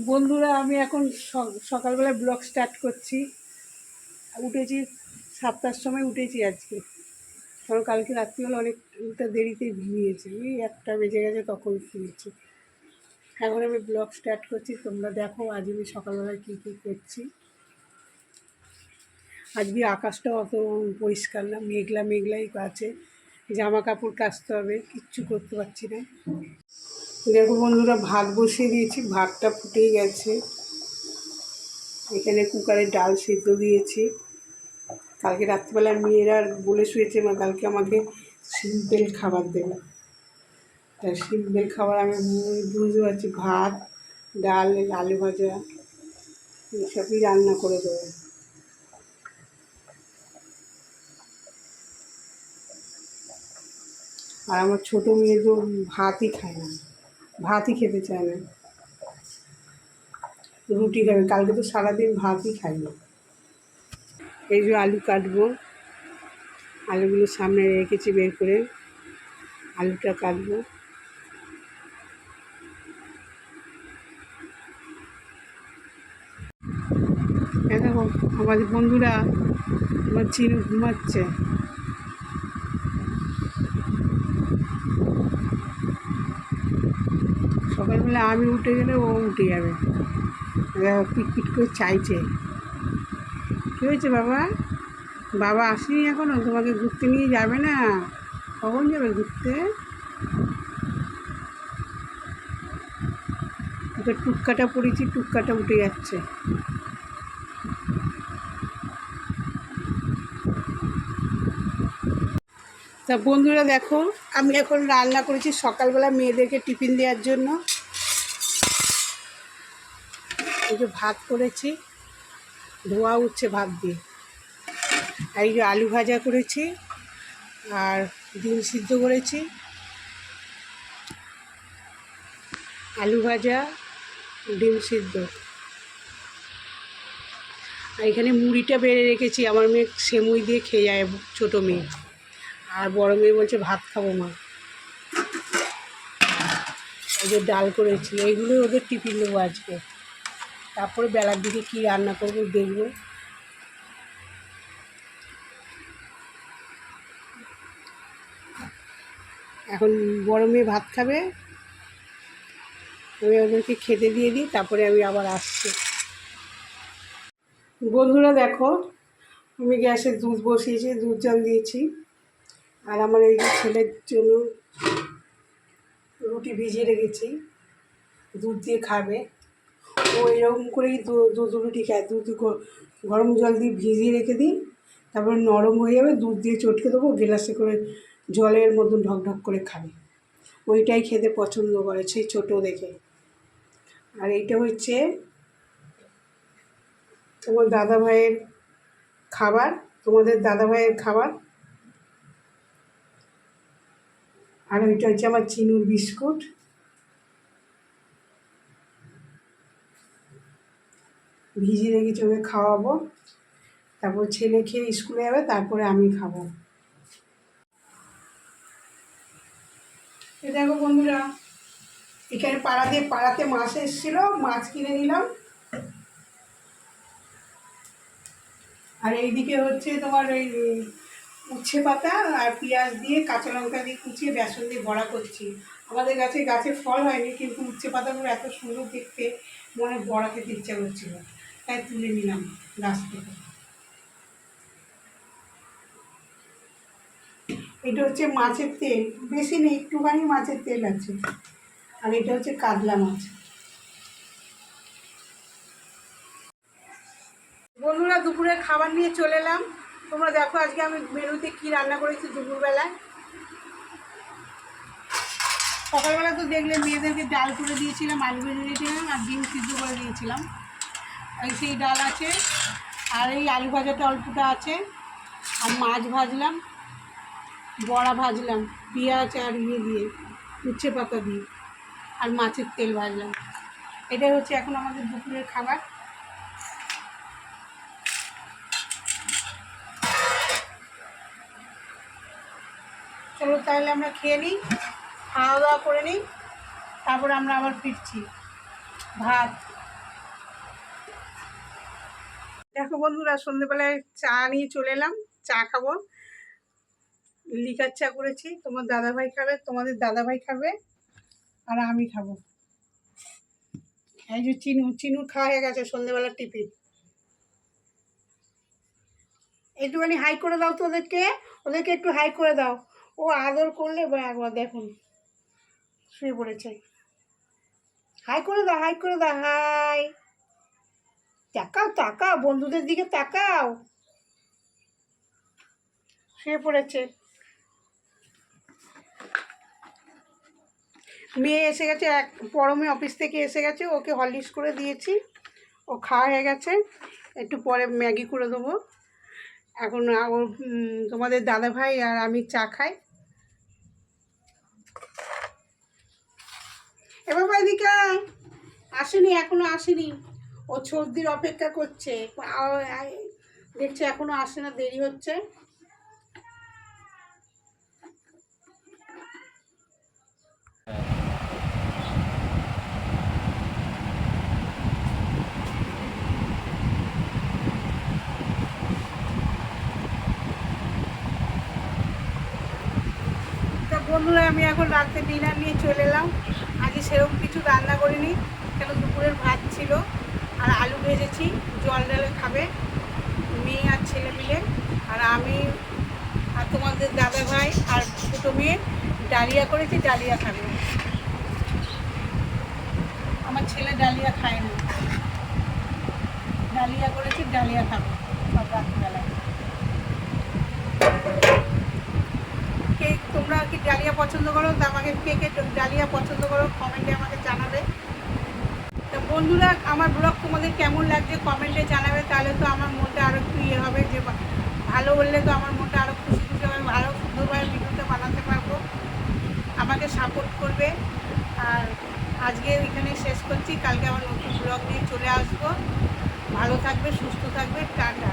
বন্ধুরা, আমি এখন সকালবেলা ব্লগ স্টার্ট করছি। উঠেছি 7টার সময় উঠেছি আজকে, কারণ কালকে রাত্রিবেলা অনেকটা দেরিতে ঘুমিয়েছি। ওই 1টা বেজে গেছে তখন শুয়েছি। এখন আমি ব্লগ স্টার্ট করছি, তোমরা দেখো আজ আমি সকালবেলায় কী কী করছি। আজকে আকাশটা অত পরিষ্কার না, মেঘলা মেঘলাই আছে। জামা কাপড় কাচতে হবে, কিচ্ছু করতে পারছি না। দেখো বন্ধুরা, ভাত বসিয়ে দিয়েছি, ভাতটা ফুটেই গেছে। এখানে কুকারে ডাল সিদ্ধ দিয়েছি। কালকে রাত্রিবেলা মেয়েরা বলে শুয়েছে, মা কালকে আমাকে সিম্পল খাবার দেবে। তাই সিম্পল খাবার আমি বুঝতে পারছি, ভাত, ডাল, আলু ভাজা এইসবই রান্না করে দেবো। আর আমার ছোটো মেয়ে তো ভাতই খায় না, ভাতই খেতে চায় না, রুটি খাবে। কালকে তো সারাদিন ভাতই খাই না। এই যে আলু কাটবো, আলুগুলো সামনে রেখেছি, বের করে আলুটা কাটবো। দেখো আমার বন্ধুরা, আমার চিনু ঘুমাচ্ছে। সকালবেলা আমি উঠে গেলে ও উঠে যাবে। দেখো পিটপিট করে চাইছে। কী হয়েছে বাবা? বাবা আসেনি এখনো? তোমাকে ঘুরতে নিয়ে যাবে না? কখন যাবে ঘুরতে? ওকে টুক্কাটা পড়েছি, টুক্কাটা উঠে যাচ্ছে। তা বন্ধুরা দেখো, আমি এখন রান্না করেছি সকালবেলা মেয়েদেরকে টিফিন দেওয়ার জন্য। এই যে ভাত করেছি, ধোয়া উঠছে ভাত দিয়ে। আর এই যে আলু ভাজা করেছি, আর ডিম সিদ্ধ করেছি। আলু ভাজা, ডিম সিদ্ধ। আর এখানে মুড়িটা বেড়ে রেখেছি, আমার মেয়ে সেমুই দিয়ে খেয়ে যায়, ছোটো মেয়ে। আর বড় মেয়ে বলছে ভাত খাবো মা। এই যে ডাল করেছি, এইগুলো ওদের টিফিন দেবো আজকে। তারপরে বেলার দিকে কী রান্না করবো দেখবো। এখন বড় মেয়ে ভাত খাবে, আমি ওদেরকে খেতে দিয়ে দিই, তারপরে আমি আবার আসছি। বন্ধুরা দেখো, আমি গ্যাসে দুধ বসিয়েছি, দুধ জল দিয়েছি। আর আমার এই যে ছেলের জন্য রুটি ভিজিয়ে রেখেছি, দুধ দিয়ে খাবে। ও এরকম করেই দুধ রুটি খায়। দুধ গরম জল দিয়ে ভিজিয়ে রেখে দিই, তারপরে নরম হয়ে যাবে, দুধ দিয়ে চটকে দেবো, গ্লাসে করে জলের মতন ঢকঢক করে খাবে। ওইটাই খেতে পছন্দ করে, সেই ছোটো দেখে। আর এইটা হচ্ছে তোমার দাদাভাইয়ের খাবার, তোমাদের দাদাভাইয়ের খাবার। আর ওইটা হচ্ছে আমার চিনুর বিস্কুট। ভিজিয়ে রেখেছি, ওকে খাওয়াবো। তারপর ছেলে খেয়ে স্কুলে যাবে, তারপরে আমি খাবো। এই দেখো বন্ধুরা, এখানে পাড়াতে মাছ এসেছিলো, মাছ কিনে নিলাম। আর এইদিকে হচ্ছে তোমার ওই উচ্ছে পাতা আর পেঁয়াজ দিয়ে, কাঁচা লঙ্কা দিয়ে কুচিয়ে বেসন দিয়ে বড়া করছি। আমাদের গাছে ফল হয়নি, কিন্তু উচ্ছে পাতাগুলো এত সুন্দর দেখতে, মনে বড়া খেতে ইচ্ছা করছিল, তাই তুলে নিলাম গাছ থেকে। এটা হচ্ছে মাছের তেল, বেশি নেই, একটুখানি মাছের তেল আছে। আর এটা হচ্ছে কাতলা মাছ। বন্ধুরা, দুপুরে খাবার নিয়ে চলে এলাম। তোমরা দেখো আজকে আমি মেনুতে কি রান্না করেছি দুপুরবেলায়। সকালবেলা তো দেখলে মেয়েদেরকে ডাল করে দিয়েছিলাম, আলু ভেজে দিয়েছিলাম, আর ডিম সিদ্ধ করে দিয়েছিলাম। এই সেই ডাল আছে, আর এই আলু ভাজাটা অল্পটা আছে, আর মাছ ভাজলাম, বড়া ভাজলাম পেঁয়াজ আর দিয়ে, উচ্ছে পাতা দিয়ে, আর মাছের তেল ভাজলাম। এটাই হচ্ছে এখন আমাদের দুপুরের খাবার। চলো তাহলে আমরা খেয়ে নিই, খাওয়া দাওয়া করে নিই, তারপরে আমরা আবার ফিরছি। ভাত দেখো বন্ধুরা, সন্ধ্যেবেলায় চা নিয়ে চলে এলাম, চা খাবো। লিকার চা করেছি, তোমার দাদাভাই খাবে, তোমাদের দাদাভাই খাবে, আর আমি খাবো। এই যে চিনুর খাওয়া হয়ে গেছে সন্ধ্যেবেলার টিফিন। একটুখানি হাই করে দাও তো ওদেরকে একটু হাই করে দাও। ও আদর করলে একবার দেখুন শুয়ে পড়েছে। হাই করে দাও, হাই করে দাও, হাই। তাকাও বন্ধুদের দিকে তাকাও। শুয়ে পড়েছে। মেয়ে এসে গেছে, পরমে অফিস থেকে এসে গেছে, ওকে হরলিক্স করে দিয়েছি, ও খাওয়া হয়ে গেছে। একটু পরে ম্যাগি করে দেবো। এখন ওর তোমাদের দাদাভাই আর আমি চা খাই। এবার এদিকে আসেনি, এখনো আসেনি, ও সর্দির অপেক্ষা করছে, দেখছে এখনো আসে না, দেরি হচ্ছে। তা বন্ধুরা, আমি এখন রাতে ডিনার নিয়ে চলে এলাম। আজকে সেরকম কিছু রান্না করিনি, কেন দুপুরের ভাত ছিল আর আলু ভেজেছি, জল ডালে খাবে মেয়ে আর ছেলে মিলে। আর আমি আর তোমাদের দাদাভাই আর ছোটো মেয়ে ডালিয়া করেছি, ডালিয়া খাবে। আমার ছেলে ডালিয়া খায় না, ডালিয়া করেছি, ডালিয়া খাবে সব রাত্রিবেলায়। কে তোমরা কি ডালিয়া পছন্দ করো? তা আমাকে কে ডালিয়া পছন্দ করো কমেন্টে আমাকে জানাবে। তা বন্ধুরা, আমার ব্লগ তোমাদের কেমন লাগছে কমেন্টে জানাবে, তাহলে তো আমার মনটা আরও একটু ইয়ে হবে, যে ভালো বললে তো আমার মনটা আরও খুশি হবে, ভালো সুন্দরভাবে ভিডিওটা বানাতে পারবো। আমাকে সাপোর্ট করবে। আর আজকে এখানে শেষ করছি, কালকে আবার নতুন ব্লগ নিয়ে চলে আসবো। ভালো থাকবে, সুস্থ থাকবে, টাটা।